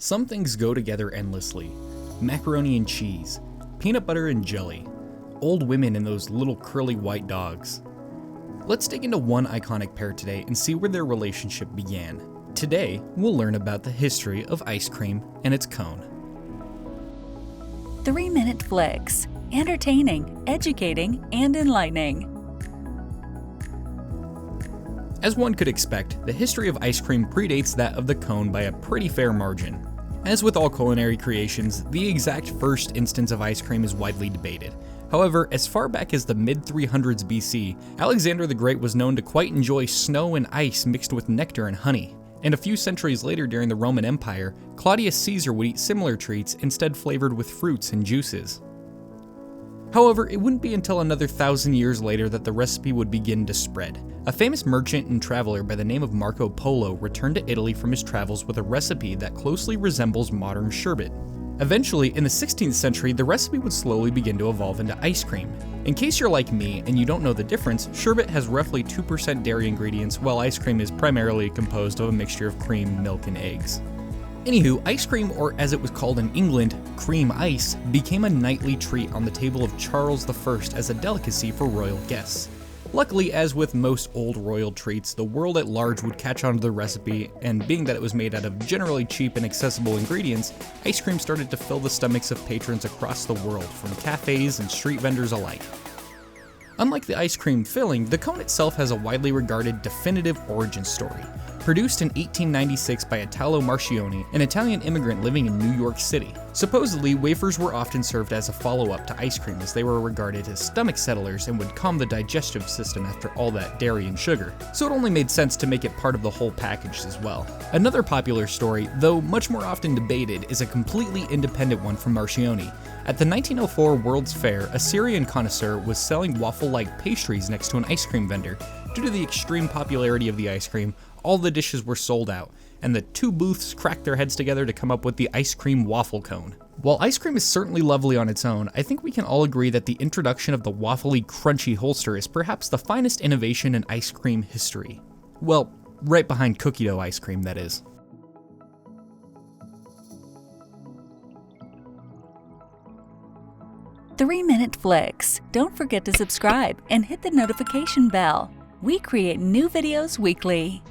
Some things go together endlessly. Macaroni and cheese, peanut butter and jelly, old women and those little curly white dogs. Let's dig into one iconic pair today and see where their relationship began. Today, we'll learn about the history of ice cream and its cone. 3-minute flicks. Entertaining, educating, and enlightening. As one could expect, the history of ice cream predates that of the cone by a pretty fair margin. As with all culinary creations, the exact first instance of ice cream is widely debated. However, as far back as the mid-300s BC, Alexander the Great was known to quite enjoy snow and ice mixed with nectar and honey. And a few centuries later during the Roman Empire, Claudius Caesar would eat similar treats, instead flavored with fruits and juices. However, it wouldn't be until another 1,000 years later that the recipe would begin to spread. A famous merchant and traveler by the name of Marco Polo returned to Italy from his travels with a recipe that closely resembles modern sherbet. Eventually, in the 16th century, the recipe would slowly begin to evolve into ice cream. In case you're like me and you don't know the difference, sherbet has roughly 2% dairy ingredients, while ice cream is primarily composed of a mixture of cream, milk, and eggs. Anywho, ice cream, or as it was called in England, cream ice, became a nightly treat on the table of Charles I as a delicacy for royal guests. Luckily, as with most old royal treats, the world at large would catch on to the recipe, and being that it was made out of generally cheap and accessible ingredients, ice cream started to fill the stomachs of patrons across the world, from cafes and street vendors alike. Unlike the ice cream filling, the cone itself has a widely regarded definitive origin story. Produced in 1896 by Italo Marchionni, an Italian immigrant living in New York City. Supposedly, wafers were often served as a follow-up to ice cream, as they were regarded as stomach settlers and would calm the digestive system after all that dairy and sugar, so it only made sense to make it part of the whole package as well. Another popular story, though much more often debated, is a completely independent one from Marchionni. At the 1904 World's Fair, a Syrian connoisseur was selling waffle-like pastries next to an ice cream vendor. Due to the extreme popularity of the ice cream, all the dishes were sold out, and the two booths cracked their heads together to come up with the ice cream waffle cone. While ice cream is certainly lovely on its own, I think we can all agree that the introduction of the waffly, crunchy holster is perhaps the finest innovation in ice cream history. Well, right behind cookie dough ice cream, that is. Three-minute flicks. Don't forget to subscribe and hit the notification bell. We create new videos weekly.